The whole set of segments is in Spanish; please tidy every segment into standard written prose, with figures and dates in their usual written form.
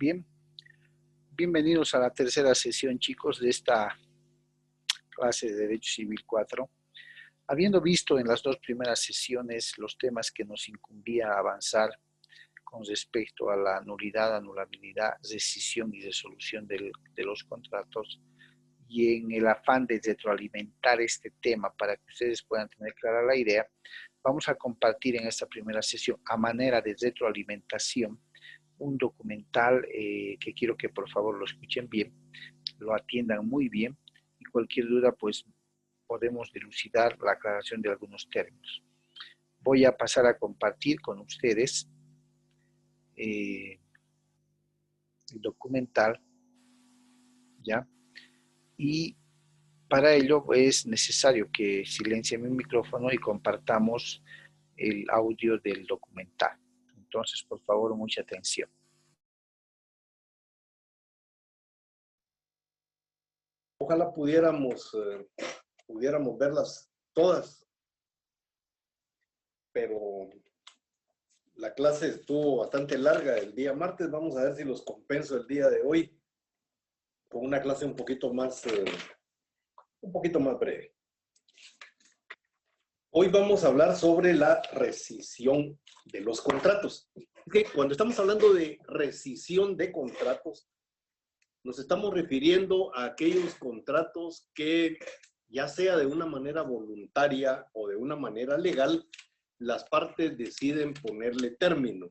Bien, bienvenidos a la tercera sesión, chicos, de esta clase de Derecho Civil 4. Habiendo visto en las dos primeras sesiones los temas que nos incumbía avanzar con respecto a la nulidad, anulabilidad, rescisión y resolución de los contratos, y en el afán de retroalimentar este tema para que ustedes puedan tener clara la idea, vamos a compartir en esta primera sesión, a manera de retroalimentación, un documental que quiero que por favor lo escuchen bien, lo atiendan muy bien, y cualquier duda pues podemos dilucidar la aclaración de algunos términos. Voy a pasar a compartir con ustedes el documental, ¿ya? Y para ello es necesario que silencien mi micrófono y compartamos el audio del documental. Entonces, por favor, mucha atención. Ojalá pudiéramos verlas todas, pero la clase estuvo bastante larga el día martes. Vamos a ver si los compenso el día de hoy con una clase un poquito más breve. Hoy vamos a hablar sobre la rescisión de los contratos. Cuando estamos hablando de rescisión de contratos, nos estamos refiriendo a aquellos contratos que, ya sea de una manera voluntaria o de una manera legal, las partes deciden ponerle término.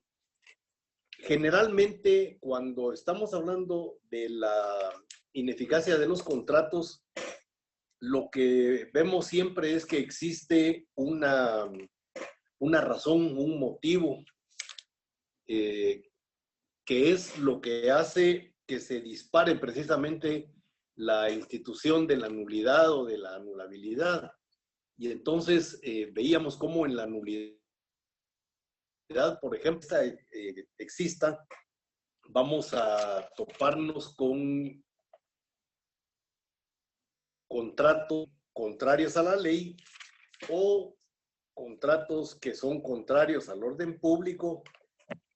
Generalmente, cuando estamos hablando de la ineficacia de los contratos, lo que vemos siempre es que existe una razón, un motivo, que es lo que hace que se dispare precisamente la institución de la nulidad o de la anulabilidad. Y entonces veíamos cómo en la nulidad, por ejemplo, exista, vamos a toparnos con contratos contrarios a la ley o contratos que son contrarios al orden público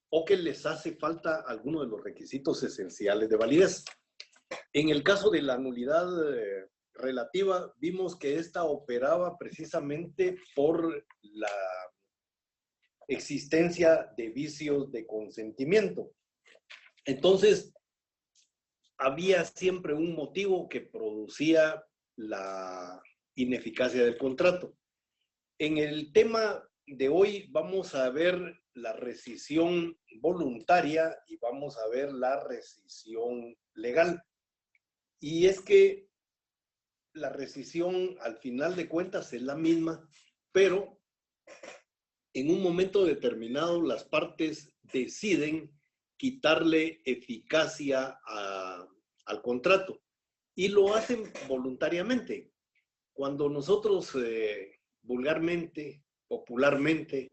o que les hace falta alguno de los requisitos esenciales de validez. En el caso de la nulidad relativa, vimos que esta operaba precisamente por la existencia de vicios de consentimiento. Entonces, había siempre un motivo que producía la ineficacia del contrato. En el tema de hoy vamos a ver la rescisión voluntaria y vamos a ver la rescisión legal. Y es que la rescisión al final de cuentas es la misma, pero en un momento determinado las partes deciden quitarle eficacia al contrato y lo hacen voluntariamente. Cuando nosotros vulgarmente, popularmente,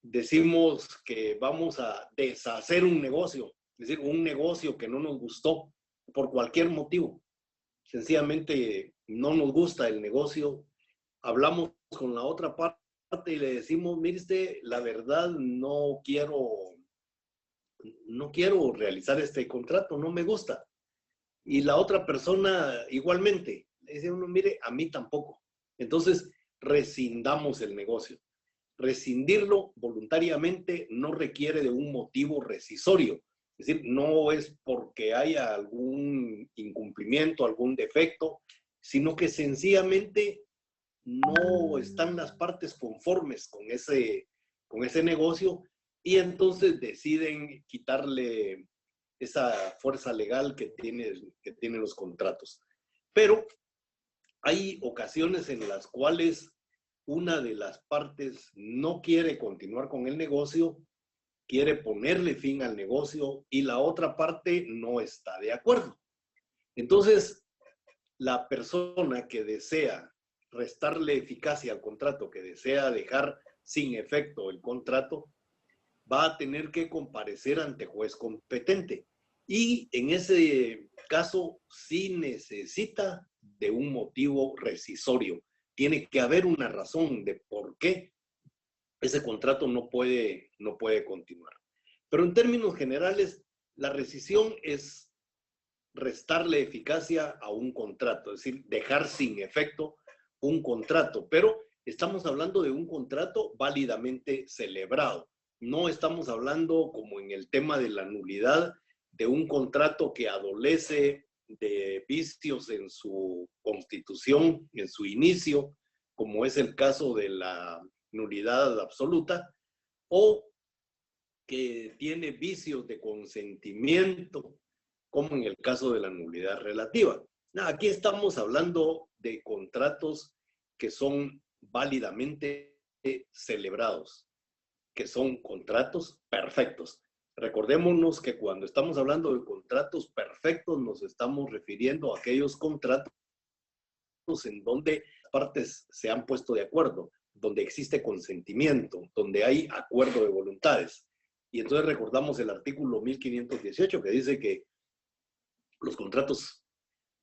decimos que vamos a deshacer un negocio, es decir, un negocio que no nos gustó por cualquier motivo, sencillamente no nos gusta el negocio, hablamos con la otra parte y le decimos, mire usted, la verdad no quiero realizar este contrato, no me gusta. Y la otra persona igualmente, le dice uno, mire, a mí tampoco. Entonces, rescindamos el negocio. Rescindirlo voluntariamente no requiere de un motivo rescisorio. Es decir, no es porque haya algún incumplimiento, algún defecto, sino que sencillamente no están las partes conformes con ese negocio y entonces deciden quitarle esa fuerza legal que tienen los contratos. Pero hay ocasiones en las cuales una de las partes no quiere continuar con el negocio, quiere ponerle fin al negocio y la otra parte no está de acuerdo. Entonces, la persona que desea restarle eficacia al contrato, que desea dejar sin efecto el contrato, va a tener que comparecer ante juez competente. Y en ese caso sí necesita de un motivo rescisorio. Tiene que haber una razón de por qué ese contrato no puede continuar. Pero en términos generales, La rescisión es restarle eficacia a un contrato, es decir, dejar sin efecto un contrato, pero estamos hablando de un contrato válidamente celebrado. No estamos hablando, como en el tema de la nulidad, de un contrato que adolece de vicios en su constitución, en su inicio, como es el caso de la nulidad absoluta, o que tiene vicios de consentimiento, como en el caso de la nulidad relativa. Aquí estamos hablando de contratos que son válidamente celebrados, que son contratos perfectos. Recordémonos que cuando estamos hablando de contratos perfectos nos estamos refiriendo a aquellos contratos en donde las partes se han puesto de acuerdo, donde existe consentimiento, donde hay acuerdo de voluntades. Y entonces recordamos el artículo 1518 que dice que los contratos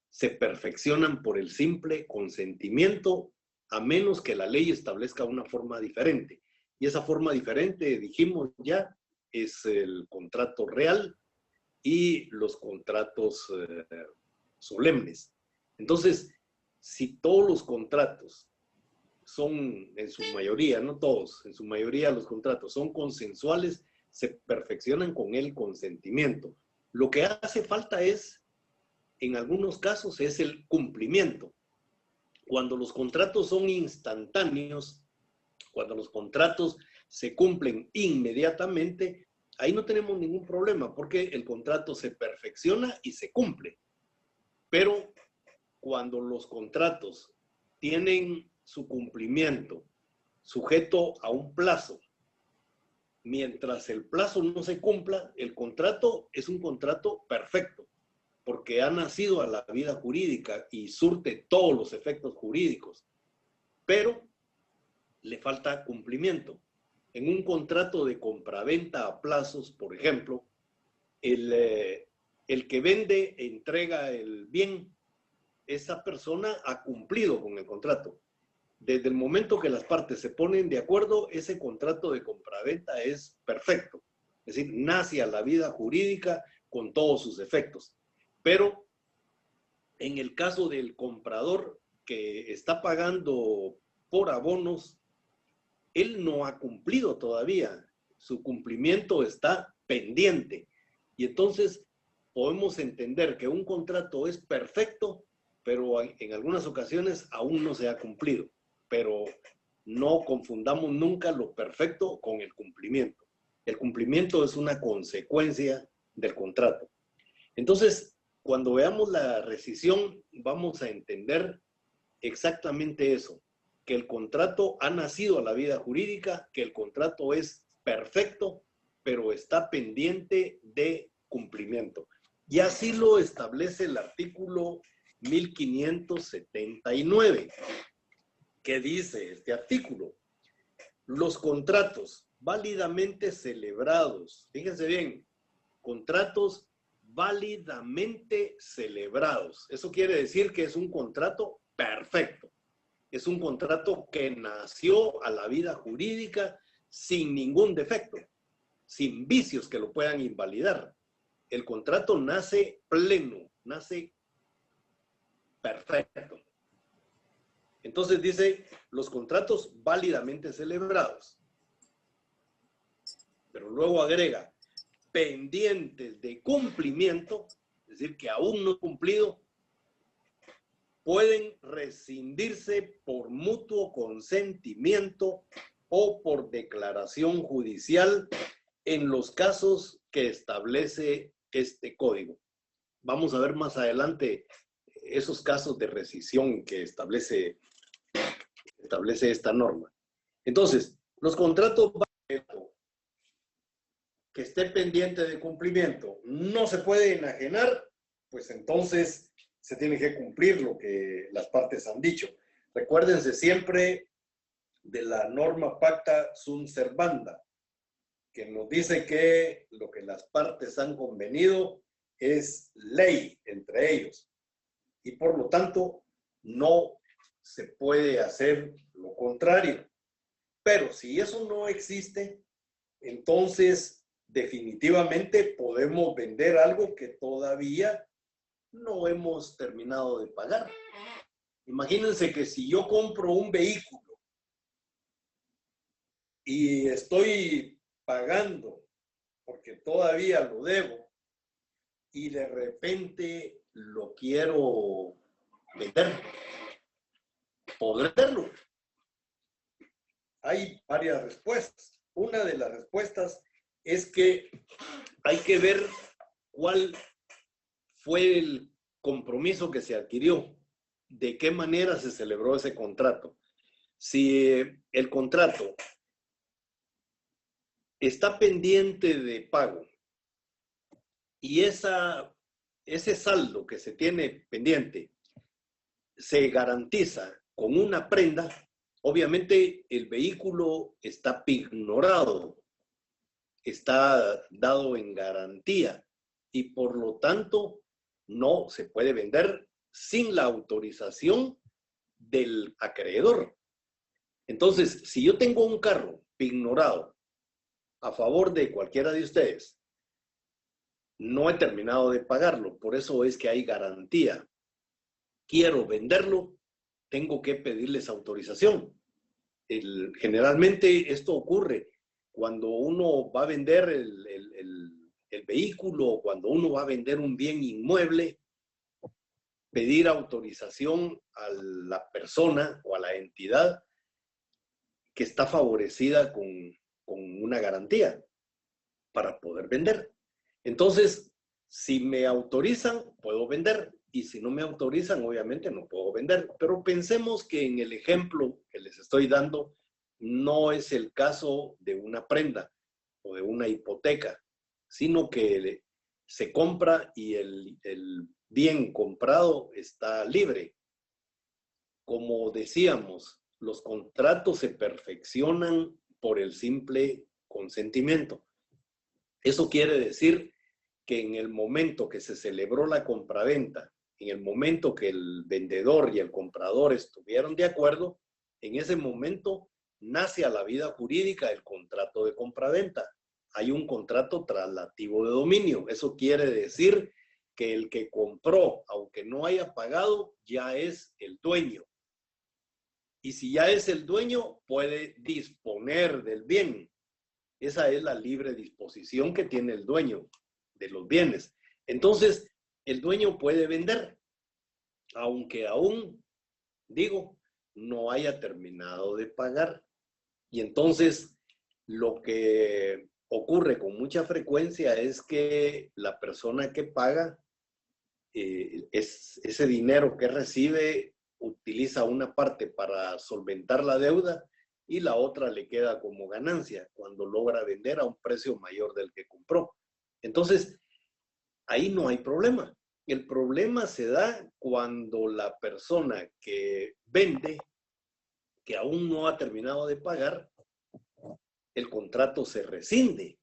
se perfeccionan por el simple consentimiento, a menos que la ley establezca una forma diferente. Y esa forma diferente, dijimos ya, es el contrato real y los contratos solemnes. Entonces, si todos los contratos son, en su mayoría, no todos, en su mayoría los contratos son consensuales, se perfeccionan con el consentimiento. Lo que hace falta es, en algunos casos, es el cumplimiento. Cuando los contratos son instantáneos, cuando los contratos se cumplen inmediatamente, ahí no tenemos ningún problema porque el contrato se perfecciona y se cumple. Pero cuando los contratos tienen su cumplimiento sujeto a un plazo, mientras el plazo no se cumpla, el contrato es un contrato perfecto, porque ha nacido a la vida jurídica y surte todos los efectos jurídicos, pero le falta cumplimiento. En un contrato de compraventa a plazos, por ejemplo, el que vende entrega el bien, esa persona ha cumplido con el contrato. Desde el momento que las partes se ponen de acuerdo, ese contrato de compraventa es perfecto. Es decir, nace a la vida jurídica con todos sus efectos. Pero en el caso del comprador que está pagando por abonos, él no ha cumplido todavía. Su cumplimiento está pendiente. Y entonces podemos entender que un contrato es perfecto, pero en algunas ocasiones aún no se ha cumplido. Pero no confundamos nunca lo perfecto con el cumplimiento. El cumplimiento es una consecuencia del contrato. Entonces, cuando veamos la rescisión, vamos a entender exactamente eso, que el contrato ha nacido a la vida jurídica, que el contrato es perfecto, pero está pendiente de cumplimiento. Y así lo establece el artículo 1579. ¿Qué dice este artículo? Los contratos válidamente celebrados, fíjense bien, contratos válidamente celebrados. Eso quiere decir que es un contrato perfecto. Es un contrato que nació a la vida jurídica sin ningún defecto, sin vicios que lo puedan invalidar. El contrato nace pleno, nace perfecto. Entonces dice, los contratos válidamente celebrados. Pero luego agrega, pendientes de cumplimiento, es decir, que aún no cumplido, pueden rescindirse por mutuo consentimiento o por declaración judicial en los casos que establece este código. Vamos a ver más adelante esos casos de rescisión que establece esta norma. Entonces, los contratos que esté pendiente de cumplimiento no se puede enajenar, pues entonces se tiene que cumplir lo que las partes han dicho. Recuérdense siempre de la norma pacta sunt servanda, que nos dice que lo que las partes han convenido es ley entre ellos. Y por lo tanto, no se puede hacer lo contrario. Pero si eso no existe, entonces definitivamente podemos vender algo que todavía no hemos terminado de pagar. Imagínense que si yo compro un vehículo y estoy pagando porque todavía lo debo y de repente lo quiero vender, ¿podré hacerlo? Hay varias respuestas. Una de las respuestas es que hay que ver cuál fue el compromiso que se adquirió, de qué manera se celebró ese contrato. Si el contrato está pendiente de pago y ese saldo que se tiene pendiente se garantiza con una prenda, obviamente el vehículo está pignorado, está dado en garantía y por lo tanto no se puede vender sin la autorización del acreedor. Entonces, si yo tengo un carro pignorado a favor de cualquiera de ustedes, no he terminado de pagarlo, por eso es que hay garantía. Quiero venderlo, tengo que pedirles autorización. Generalmente esto ocurre cuando uno va a vender el vehículo, cuando uno va a vender un bien inmueble, pedir autorización a la persona o a la entidad que está favorecida con una garantía para poder vender. Entonces, si me autorizan, puedo vender. Y si no me autorizan, obviamente no puedo vender. Pero pensemos que en el ejemplo que les estoy dando, no es el caso de una prenda o de una hipoteca, sino que se compra y el bien comprado está libre. Como decíamos, los contratos se perfeccionan por el simple consentimiento. Eso quiere decir que en el momento que se celebró la compraventa, en el momento que el vendedor y el comprador estuvieron de acuerdo, en ese momento nace a la vida jurídica el contrato de compraventa. Hay un contrato traslativo de dominio. Eso quiere decir que el que compró, aunque no haya pagado, ya es el dueño. Y si ya es el dueño, puede disponer del bien. Esa es la libre disposición que tiene el dueño de los bienes. Entonces, el dueño puede vender, aunque aún, digo, no haya terminado de pagar. Y entonces, lo que ocurre con mucha frecuencia es que la persona que paga, ese dinero que recibe, utiliza una parte para solventar la deuda y la otra le queda como ganancia cuando logra vender a un precio mayor del que compró. Entonces, ahí no hay problema. El problema se da cuando la persona que vende, que aún no ha terminado de pagar, el contrato se rescinde.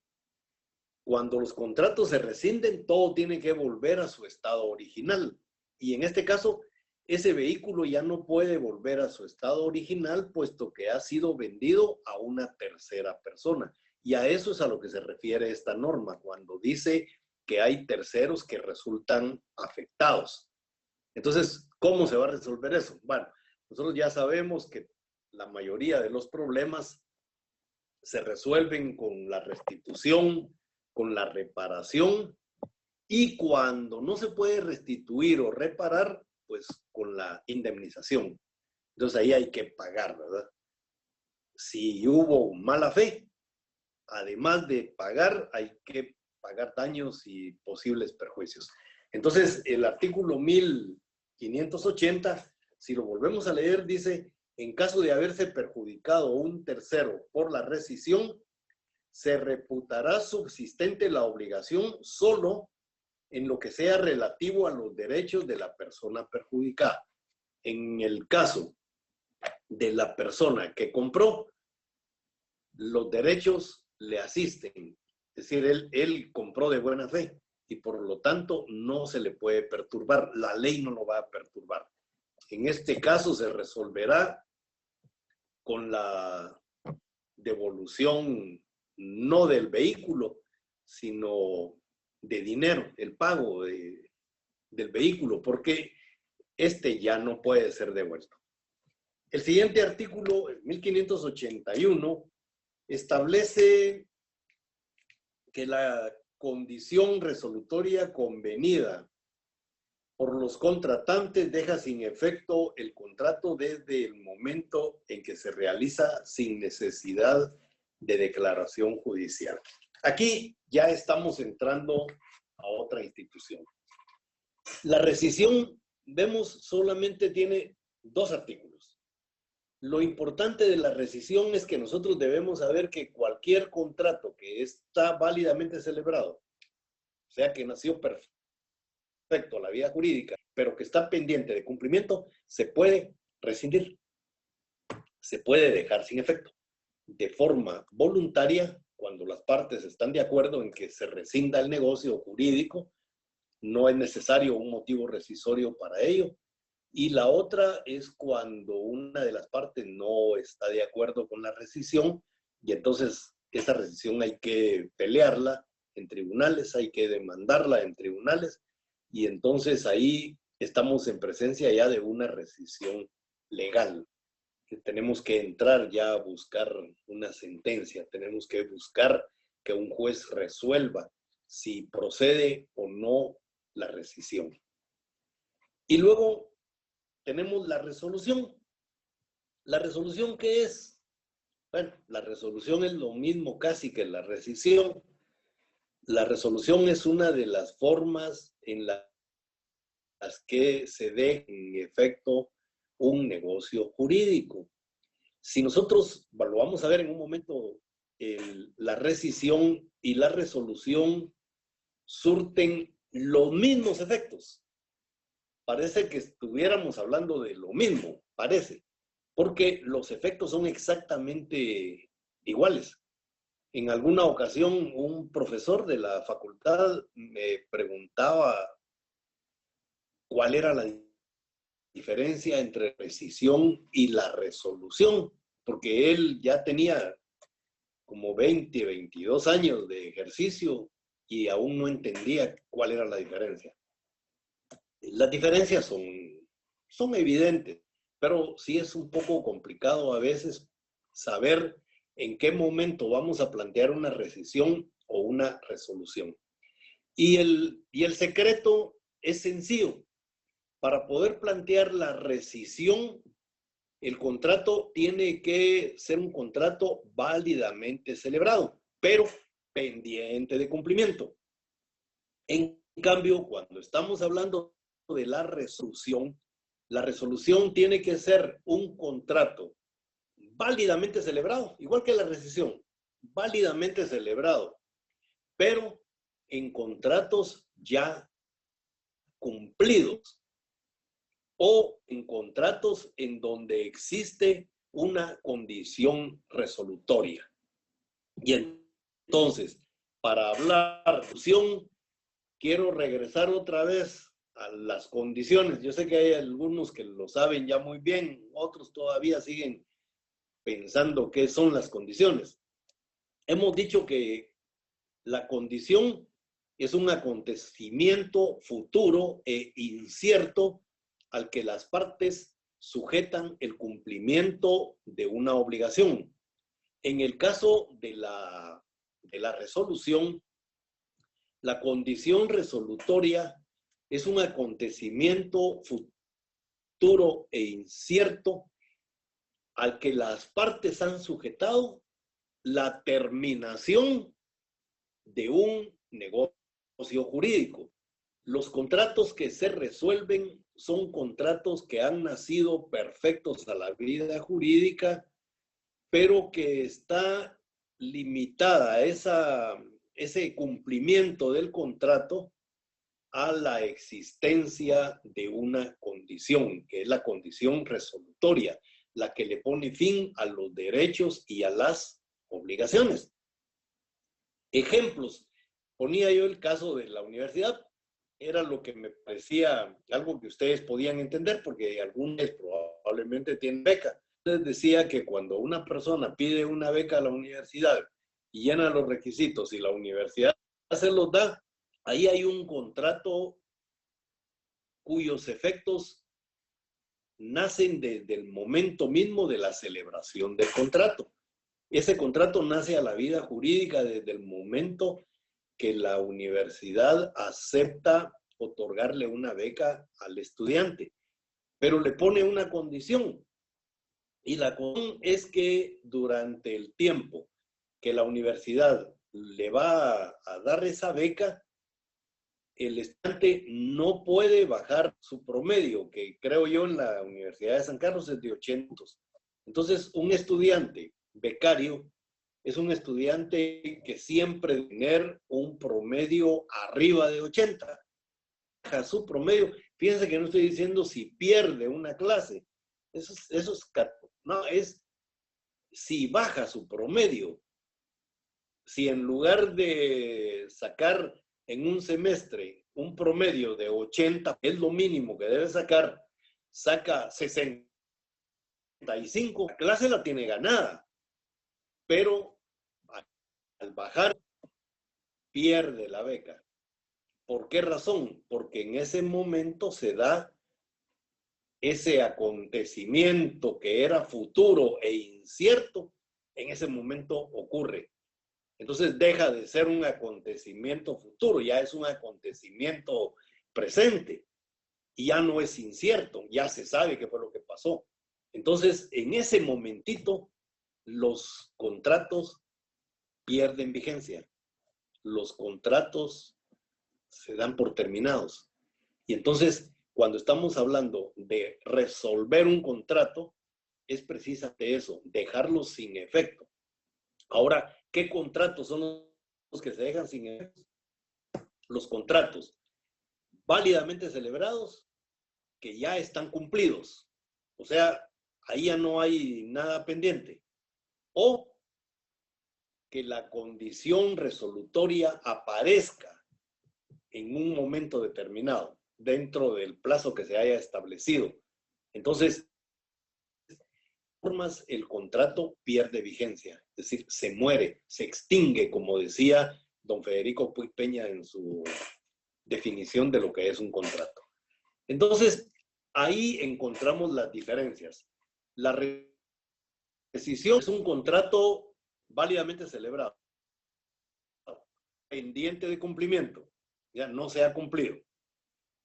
Cuando los contratos se rescinden, todo tiene que volver a su estado original. Y en este caso, ese vehículo ya no puede volver a su estado original, puesto que ha sido vendido a una tercera persona. Y a eso es a lo que se refiere esta norma, cuando dice que hay terceros que resultan afectados. Entonces, ¿cómo se va a resolver eso? Bueno, nosotros ya sabemos que la mayoría de los problemas se resuelven con la restitución, con la reparación, y cuando no se puede restituir o reparar, pues con la indemnización. Entonces ahí hay que pagar, ¿verdad? Si hubo mala fe, además de pagar, hay que pagar daños y posibles perjuicios. Entonces, el artículo 1580, si lo volvemos a leer, dice, en caso de haberse perjudicado un tercero por la rescisión, se reputará subsistente la obligación solo en lo que sea relativo a los derechos de la persona perjudicada. En el caso de la persona que compró, los derechos le asisten. Es decir, él compró de buena fe y por lo tanto no se le puede perturbar. La ley no lo va a perturbar. En este caso se resolverá con la devolución no del vehículo, sino de dinero, el pago del vehículo, porque este ya no puede ser devuelto. El siguiente artículo, el 1581, establece que la condición resolutoria convenida por los contratantes deja sin efecto el contrato desde el momento en que se realiza sin necesidad de declaración judicial. Aquí ya estamos entrando a otra institución. La rescisión, vemos, solamente tiene 2 artículos. Lo importante de la rescisión es que nosotros debemos saber que cualquier contrato que está válidamente celebrado, o sea que nació perfecto a la vía jurídica, pero que está pendiente de cumplimiento, se puede rescindir, se puede dejar sin efecto, de forma voluntaria, cuando las partes están de acuerdo en que se rescinda el negocio jurídico, no es necesario un motivo rescisorio para ello. Y la otra es cuando una de las partes no está de acuerdo con la rescisión y entonces esa rescisión hay que pelearla en tribunales, hay que demandarla en tribunales y entonces ahí estamos en presencia ya de una rescisión legal. Que tenemos que entrar ya a buscar una sentencia, tenemos que buscar que un juez resuelva si procede o no la rescisión. Y luego tenemos la resolución. ¿La resolución qué es? Bueno, la resolución es lo mismo casi que la rescisión. La resolución es una de las formas en las que se deja en efecto un negocio jurídico. Si nosotros lo vamos a ver en un momento, la rescisión y la resolución surten los mismos efectos. Parece que estuviéramos hablando de lo mismo, parece, porque los efectos son exactamente iguales. En alguna ocasión, un profesor de la facultad me preguntaba cuál era la diferencia entre rescisión y la resolución, porque él ya tenía como 20, 22 años de ejercicio y aún no entendía cuál era la diferencia. Las diferencias son evidentes, pero sí es un poco complicado a veces saber en qué momento vamos a plantear una rescisión o una resolución. Y el secreto es sencillo. Para poder plantear la rescisión, el contrato tiene que ser un contrato válidamente celebrado, pero pendiente de cumplimiento. En cambio, cuando estamos hablando de la resolución tiene que ser un contrato válidamente celebrado, igual que la rescisión, válidamente celebrado, pero en contratos ya cumplidos o en contratos en donde existe una condición resolutoria. Y entonces, para hablar de resolución, quiero regresar otra vez a las condiciones. Yo sé que hay algunos que lo saben ya muy bien, otros todavía siguen pensando qué son las condiciones. Hemos dicho que la condición es un acontecimiento futuro e incierto al que las partes sujetan el cumplimiento de una obligación. En el caso de la resolución, la condición resolutoria es un acontecimiento futuro e incierto al que las partes han sujetado la terminación de un negocio jurídico. Los contratos que se resuelven son contratos que han nacido perfectos a la vida jurídica, pero que está limitada ese cumplimiento del contrato a la existencia de una condición, que es la condición resolutoria, la que le pone fin a los derechos y a las obligaciones. Ejemplos. Ponía yo el caso de la universidad. Era lo que me parecía algo que ustedes podían entender, porque algunos probablemente tienen beca. Les decía que cuando una persona pide una beca a la universidad y llena los requisitos y la universidad se los da, ahí hay un contrato cuyos efectos nacen desde el momento mismo de la celebración del contrato. Ese contrato nace a la vida jurídica desde el momento que la universidad acepta otorgarle una beca al estudiante, pero le pone una condición. Y la condición es que durante el tiempo que la universidad le va a dar esa beca, el estudiante no puede bajar su promedio, que creo yo en la Universidad de San Carlos es de 800. Entonces, un estudiante becario es un estudiante que siempre debe tener un promedio arriba de 80. Baja su promedio. Fíjense que no estoy diciendo si pierde una clase. Eso es si baja su promedio. Si en lugar de sacar en un semestre un promedio de 80, es lo mínimo que debe sacar, saca 65, la clase la tiene ganada, pero al bajar pierde la beca. ¿Por qué razón? Porque en ese momento se da ese acontecimiento que era futuro e incierto, en ese momento ocurre. Entonces deja de ser un acontecimiento futuro, ya es un acontecimiento presente y ya no es incierto, ya se sabe qué fue lo que pasó. Entonces, en ese momentito, los contratos pierden vigencia. Los contratos se dan por terminados. Y entonces, cuando estamos hablando de resolver un contrato, es precisamente eso, dejarlo sin efecto. Ahora, ¿qué contratos son los que se dejan sin efecto? Los contratos válidamente celebrados que ya están cumplidos. O sea, ahí ya no hay nada pendiente. O que la condición resolutoria aparezca en un momento determinado, dentro del plazo que se haya establecido. Entonces, formas el contrato pierde vigencia, es decir, se muere, se extingue, como decía don Federico Puig Peña en su definición de lo que es un contrato. Entonces, ahí encontramos las diferencias. La rescisión es un contrato válidamente celebrado, pendiente de cumplimiento, ya no se ha cumplido.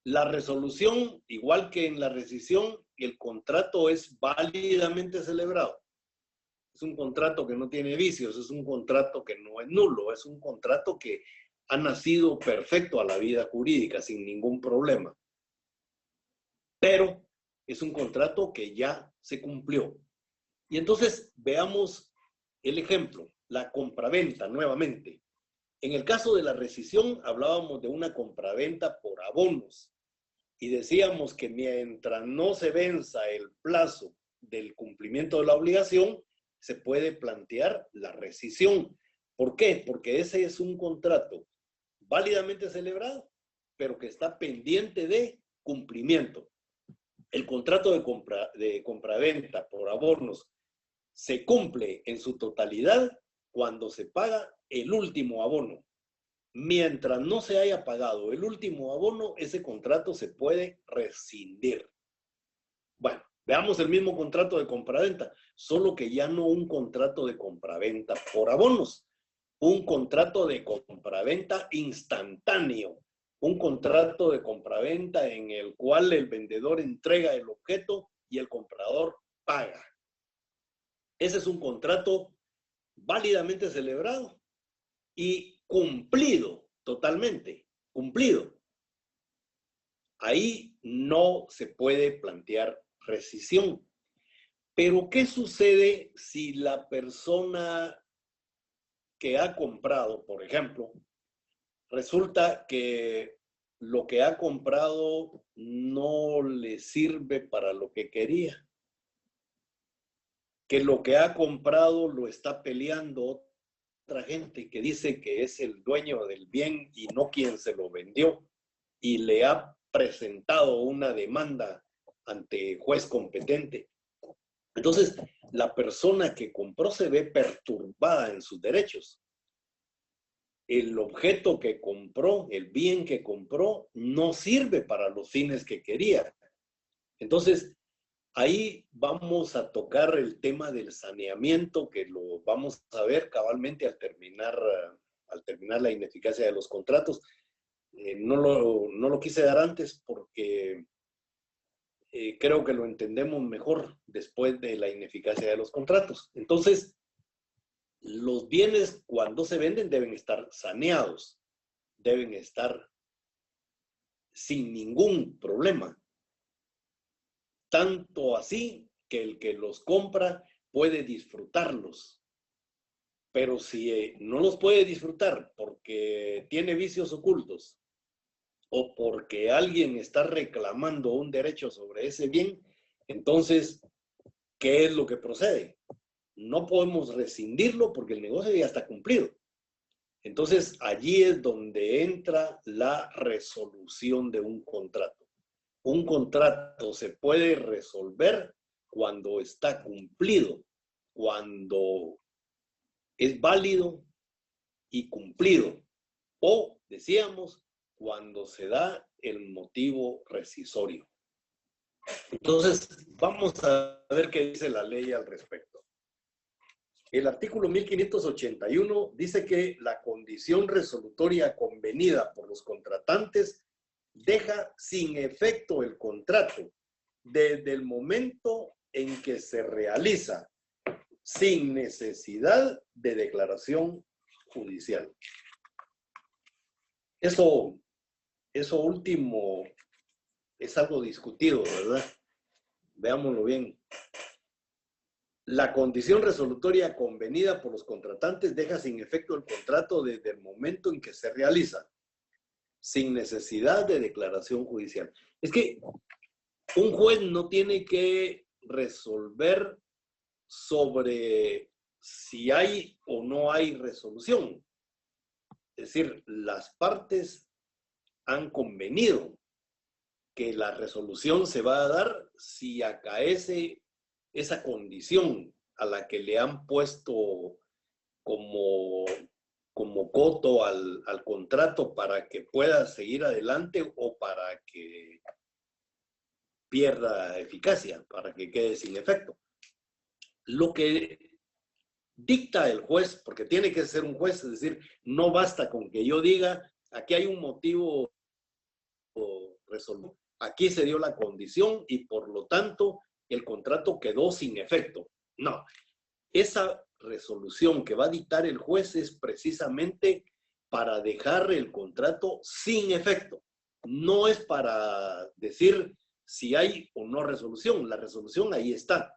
La resolución, igual que en la rescisión, el contrato es válidamente celebrado. Es un contrato que no tiene vicios, es un contrato que no es nulo, es un contrato que ha nacido perfecto a la vida jurídica sin ningún problema. Pero es un contrato que ya se cumplió. Y entonces veamos el ejemplo, la compraventa nuevamente. En el caso de la rescisión hablábamos de una compraventa por abonos y decíamos que mientras no se venza el plazo del cumplimiento de la obligación, se puede plantear la rescisión. ¿Por qué? Porque ese es un contrato válidamente celebrado, pero que está pendiente de cumplimiento. El contrato de compraventa por abonos se cumple en su totalidad cuando se paga el último abono. Mientras no se haya pagado el último abono, ese contrato se puede rescindir. Bueno, veamos el mismo contrato de compraventa, solo que ya no un contrato de compraventa por abonos, un contrato de compraventa instantáneo, un contrato de compraventa en el cual el vendedor entrega el objeto y el comprador paga. Ese es un contrato válidamente celebrado y cumplido totalmente, cumplido. Ahí no se puede plantear rescisión. Pero ¿qué sucede si la persona que ha comprado, por ejemplo, resulta que lo que ha comprado no le sirve para lo que quería? Que lo que ha comprado lo está peleando otra gente que dice que es el dueño del bien y no quien se lo vendió, y le ha presentado una demanda ante juez competente. Entonces, la persona que compró se ve perturbada en sus derechos. el objeto que compró, el bien que compró, no sirve para los fines que quería. Entonces, ahí vamos a tocar el tema del saneamiento, que lo vamos a ver cabalmente al terminar la ineficacia de los contratos. No lo quise dar antes porque creo que lo entendemos mejor después de la ineficacia de los contratos. Entonces, los bienes cuando se venden deben estar saneados, deben estar sin ningún problema. Tanto así que el que los compra puede disfrutarlos. Pero si no los puede disfrutar porque tiene vicios ocultos o porque alguien está reclamando un derecho sobre ese bien, entonces, ¿qué es lo que procede? No podemos rescindirlo porque el negocio ya está cumplido. Entonces, allí es donde entra la resolución de un contrato. Un contrato se puede resolver cuando está cumplido, cuando es válido y cumplido. O, decíamos, cuando se da el motivo rescisorio. Entonces, vamos a ver qué dice la ley al respecto. El artículo 1581 dice que la condición resolutoria convenida por los contratantes deja sin efecto el contrato desde el momento en que se realiza sin necesidad de declaración judicial. Eso último es algo discutido, ¿verdad? Veámoslo bien. La condición resolutoria convenida por los contratantes deja sin efecto el contrato desde el momento en que se realiza, sin necesidad de declaración judicial. Es que un juez no tiene que resolver sobre si hay o no hay resolución. Es decir, las partes han convenido que la resolución se va a dar si acaece esa condición a la que le han puesto como coto al contrato para que pueda seguir adelante o para que pierda eficacia, para que quede sin efecto. Lo que dicta el juez, porque tiene que ser un juez, es decir, no basta con que yo diga, aquí hay un motivo resolvido, aquí se dio la condición y por lo tanto el contrato quedó sin efecto. No, esa resolución que va a dictar el juez es precisamente para dejar el contrato sin efecto. No es para decir si hay o no resolución. La resolución ahí está.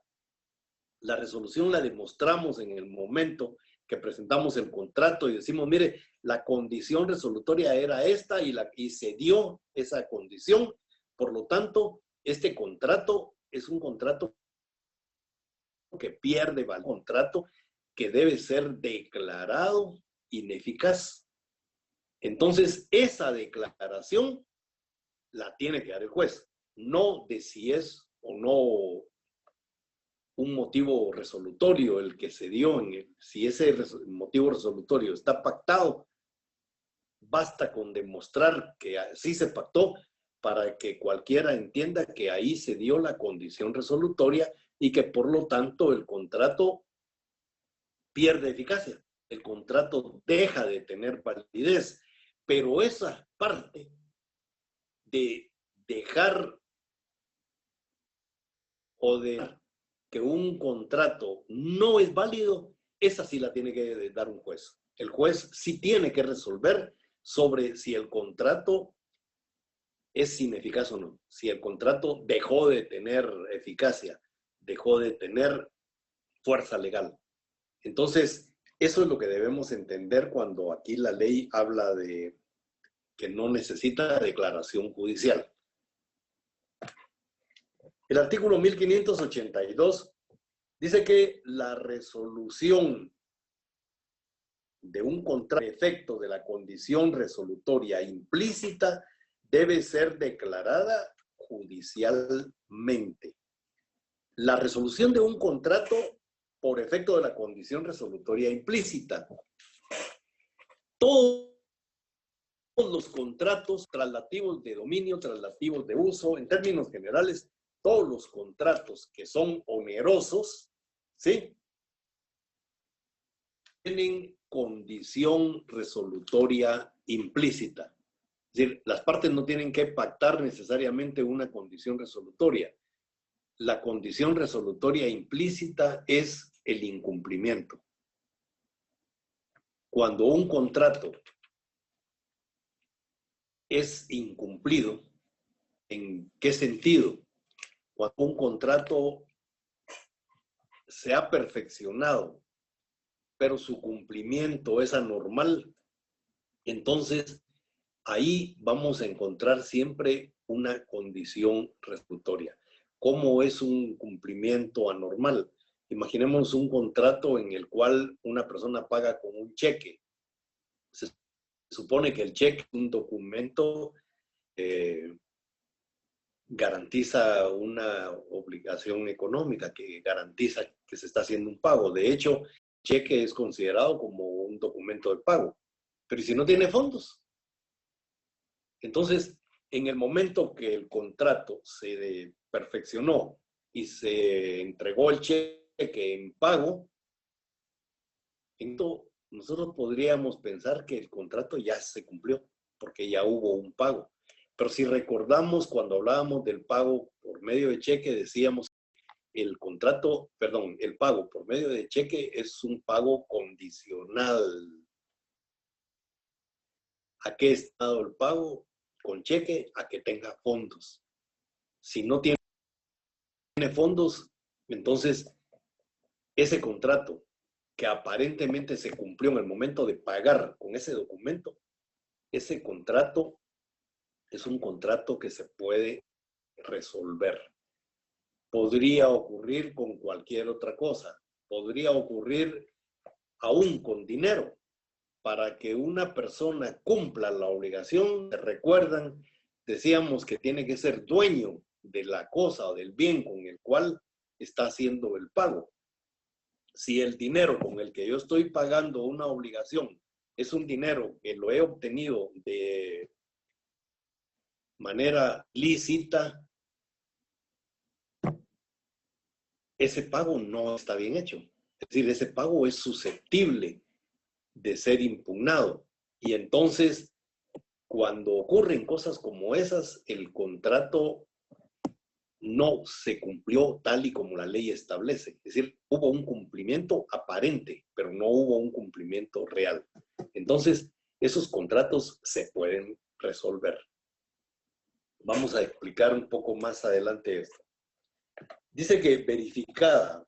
La resolución la demostramos en el momento que presentamos el contrato y decimos, mire, la condición resolutoria era esta y se dio esa condición. Por lo tanto, este contrato es un contrato que pierde valor, un contrato que debe ser declarado ineficaz. Entonces, esa declaración la tiene que dar el juez, no de si es o no un motivo resolutorio el que se dio, si ese motivo resolutorio está pactado, basta con demostrar que así se pactó para que cualquiera entienda que ahí se dio la condición resolutoria y que por lo tanto el contrato pierde eficacia, el contrato deja de tener validez, pero esa parte de dejar o de que un contrato no es válido, esa sí la tiene que dar un juez. El juez sí tiene que resolver sobre si el contrato es ineficaz o no, si el contrato dejó de tener eficacia, dejó de tener fuerza legal. Entonces, eso es lo que debemos entender cuando aquí la ley habla de que no necesita declaración judicial. El artículo 1582 dice que la resolución de un contrato de efecto de la condición resolutoria implícita debe ser declarada judicialmente. La resolución de un contrato por efecto de la condición resolutoria implícita. todos los contratos traslativos de dominio, traslativos de uso, en términos generales, todos los contratos que son onerosos, ¿sí?, tienen condición resolutoria implícita. Es decir, las partes no tienen que pactar necesariamente una condición resolutoria. La condición resolutoria implícita es el incumplimiento. Cuando un contrato es incumplido, ¿en qué sentido? Cuando un contrato se ha perfeccionado, pero su cumplimiento es anormal, entonces ahí vamos a encontrar siempre una condición resolutoria. ¿Cómo es un cumplimiento anormal? Imaginemos un contrato en el cual una persona paga con un cheque. Se supone que el cheque es un documento garantiza una obligación económica, que garantiza que se está haciendo un pago. De hecho, el cheque es considerado como un documento de pago. Pero ¿y si no tiene fondos? Entonces, en el momento que el contrato se perfeccionó y se entregó el cheque en pago, entonces nosotros podríamos pensar que el contrato ya se cumplió, porque ya hubo un pago. Pero si recordamos cuando hablábamos del pago por medio de cheque, decíamos que el pago por medio de cheque es un pago condicional. ¿A qué está dado el pago? Con cheque, a que tenga fondos. Si no tiene fondos, entonces ese contrato que aparentemente se cumplió en el momento de pagar con ese documento, ese contrato es un contrato que se puede resolver. Podría ocurrir con cualquier otra cosa. Podría ocurrir aún con dinero. Para que una persona cumpla la obligación, ¿se recuerdan? Decíamos que tiene que ser dueño de la cosa o del bien con el cual está haciendo el pago. Si el dinero con el que yo estoy pagando una obligación es un dinero que lo he obtenido de manera lícita, ese pago no está bien hecho. Es decir, ese pago es susceptible de ser impugnado. Y entonces, cuando ocurren cosas como esas, el contrato no se cumplió tal y como la ley establece. Es decir, hubo un cumplimiento aparente, pero no hubo un cumplimiento real. Entonces, esos contratos se pueden resolver. Vamos a explicar un poco más adelante esto. Dice que verificada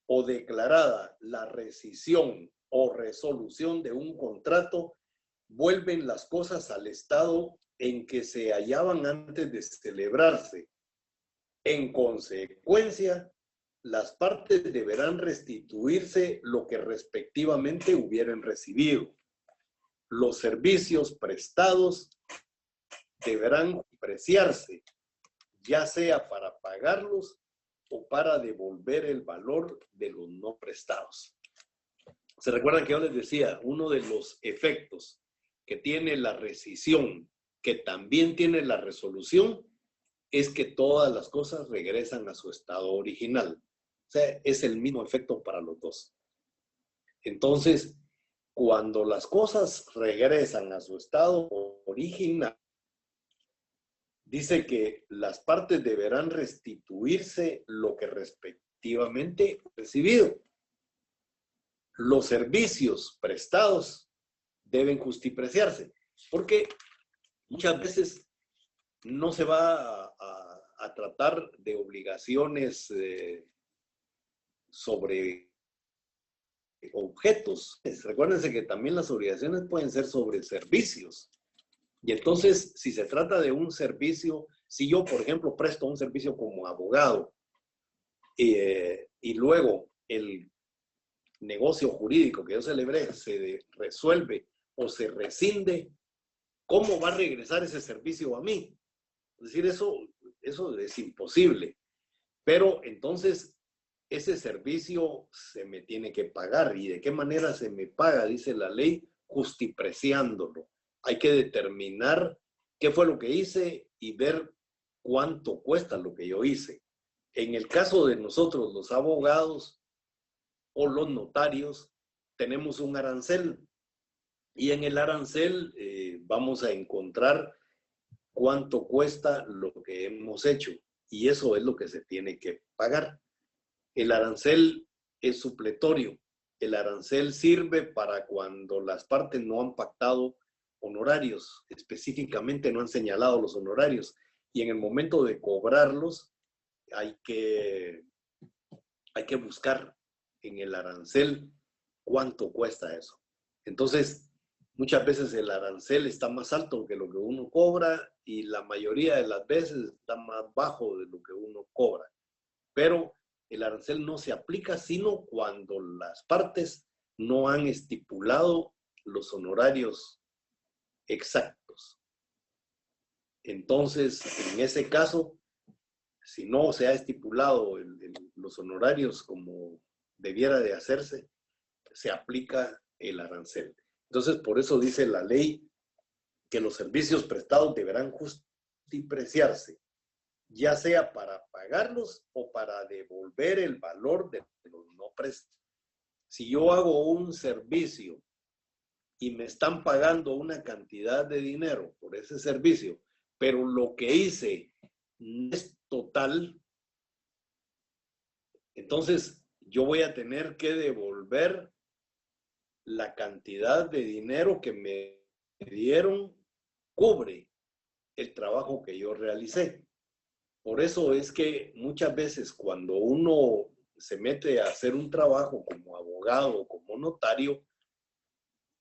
o declarada la rescisión o resolución de un contrato, vuelven las cosas al estado en que se hallaban antes de celebrarse. En consecuencia, las partes deberán restituirse lo que respectivamente hubieran recibido. Los servicios prestados deberán apreciarse, ya sea para pagarlos o para devolver el valor de los no prestados. ¿Se recuerdan que yo les decía? Uno de los efectos que tiene la rescisión, que también tiene la resolución, es que todas las cosas regresan a su estado original. O sea, es el mismo efecto para los dos. Entonces, cuando las cosas regresan a su estado original, dice que las partes deberán restituirse lo que respectivamente recibido. Los servicios prestados deben justipreciarse, porque muchas veces no se va a tratar de obligaciones sobre objetos. Recuérdense que también las obligaciones pueden ser sobre servicios. Y entonces, si se trata de un servicio, si yo, por ejemplo, presto un servicio como abogado y luego el negocio jurídico que yo celebré se resuelve o se rescinde, ¿cómo va a regresar ese servicio a mí? Es decir, eso es imposible. Pero entonces, ese servicio se me tiene que pagar. ¿Y de qué manera se me paga? Dice la ley, justipreciándolo. Hay que determinar qué fue lo que hice y ver cuánto cuesta lo que yo hice. En el caso de nosotros, los abogados o los notarios, tenemos un arancel y en el arancel vamos a encontrar cuánto cuesta lo que hemos hecho y eso es lo que se tiene que pagar. El arancel es supletorio. El arancel sirve para cuando las partes no han pactado honorarios, específicamente no han señalado los honorarios y en el momento de cobrarlos hay que buscar en el arancel cuánto cuesta eso. Entonces, muchas veces el arancel está más alto que lo que uno cobra y la mayoría de las veces está más bajo de lo que uno cobra. Pero el arancel no se aplica sino cuando las partes no han estipulado los honorarios exactos. Entonces, en ese caso, si no se ha estipulado los honorarios como debiera de hacerse, se aplica el arancel. Entonces, por eso dice la ley que los servicios prestados deberán justipreciarse, ya sea para pagarlos o para devolver el valor de los no prestados. Si yo hago un servicio y me están pagando una cantidad de dinero por ese servicio, pero lo que hice no es total, entonces yo voy a tener que devolver la cantidad de dinero que me dieron, cubre el trabajo que yo realicé. Por eso es que muchas veces cuando uno se mete a hacer un trabajo como abogado o como notario,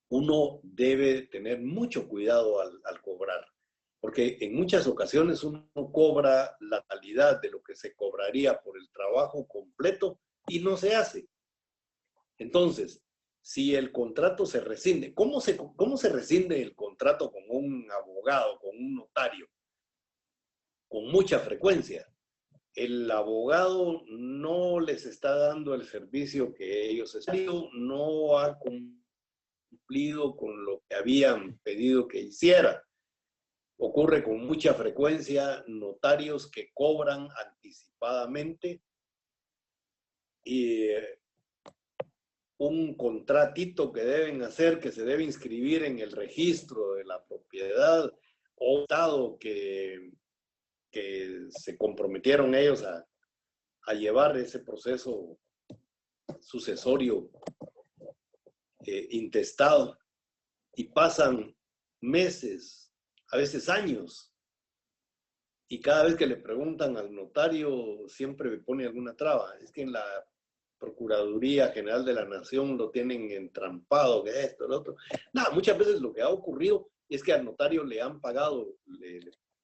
uno debe tener mucho cuidado al cobrar. Porque en muchas ocasiones uno cobra la calidad de lo que se cobraría por el trabajo completo y no se hace. Entonces, si el contrato se rescinde, ¿cómo se rescinde el contrato con un abogado, con un notario? Con mucha frecuencia. El abogado no les está dando el servicio que ellos esperaban, no ha cumplido con lo que habían pedido que hiciera. Ocurre con mucha frecuencia notarios que cobran anticipadamente y un contratito que deben hacer, que se debe inscribir en el registro de la propiedad o estado que se comprometieron ellos a llevar ese proceso sucesorio intestado y pasan meses, a veces años, y cada vez que le preguntan al notario siempre me pone alguna traba. Es que en la Procuraduría General de la Nación lo tienen entrampado, que esto, lo otro. Nada, muchas veces lo que ha ocurrido es que al notario le han pagado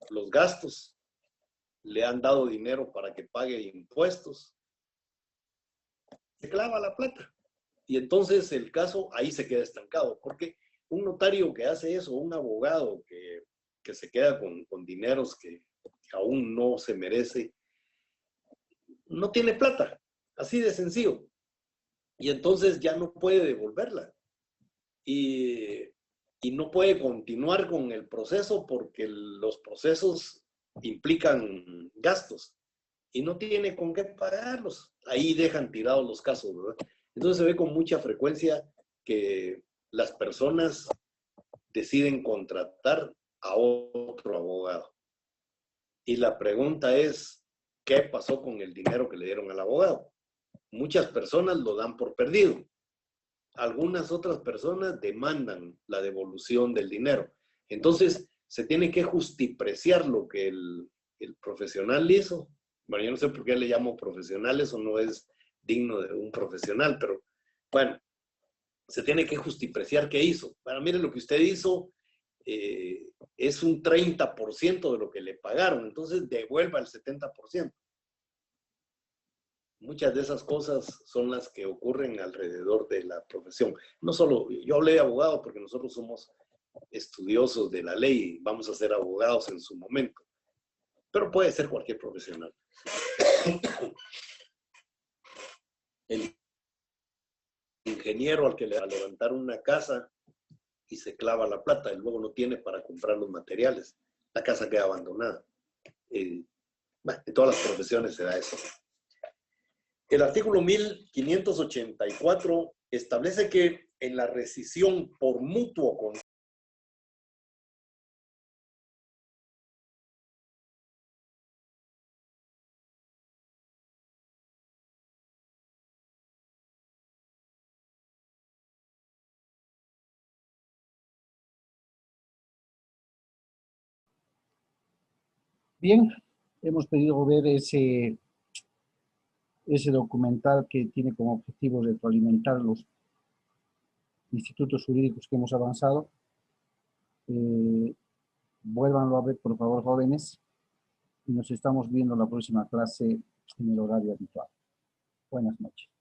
los gastos, le han dado dinero para que pague impuestos, se clava la plata. Y entonces el caso ahí se queda estancado, porque un notario que hace eso, un abogado que se queda con dineros que aún no se merece, no tiene plata, así de sencillo. Y entonces ya no puede devolverla. Y no puede continuar con el proceso porque los procesos implican gastos y no tiene con qué pagarlos. Ahí dejan tirados los casos, ¿verdad? Entonces se ve con mucha frecuencia que las personas deciden contratar a otro abogado. Y la pregunta es, ¿qué pasó con el dinero que le dieron al abogado? Muchas personas lo dan por perdido. Algunas otras personas demandan la devolución del dinero. Entonces, se tiene que justipreciar lo que el profesional hizo. Bueno, yo no sé por qué le llamo profesional, eso no es digno de un profesional, pero bueno, se tiene que justipreciar qué hizo. Bueno, mire, lo que usted hizo es un 30% de lo que le pagaron, entonces devuelva el 70%. Muchas de esas cosas son las que ocurren alrededor de la profesión. No solo, yo hablé de abogado porque nosotros somos estudiosos de la ley, vamos a ser abogados en su momento, pero puede ser cualquier profesional. El ingeniero al que le va a levantar una casa y se clava la plata y luego no tiene para comprar los materiales. La casa queda abandonada. Bueno, en todas las profesiones se da eso. El artículo 1584 establece que en la rescisión por mutuo consenso, Bien, hemos pedido ver ese documental que tiene como objetivo retroalimentar los institutos jurídicos que hemos avanzado. Vuélvanlo a ver, por favor, jóvenes, y nos estamos viendo la próxima clase en el horario habitual. Buenas noches.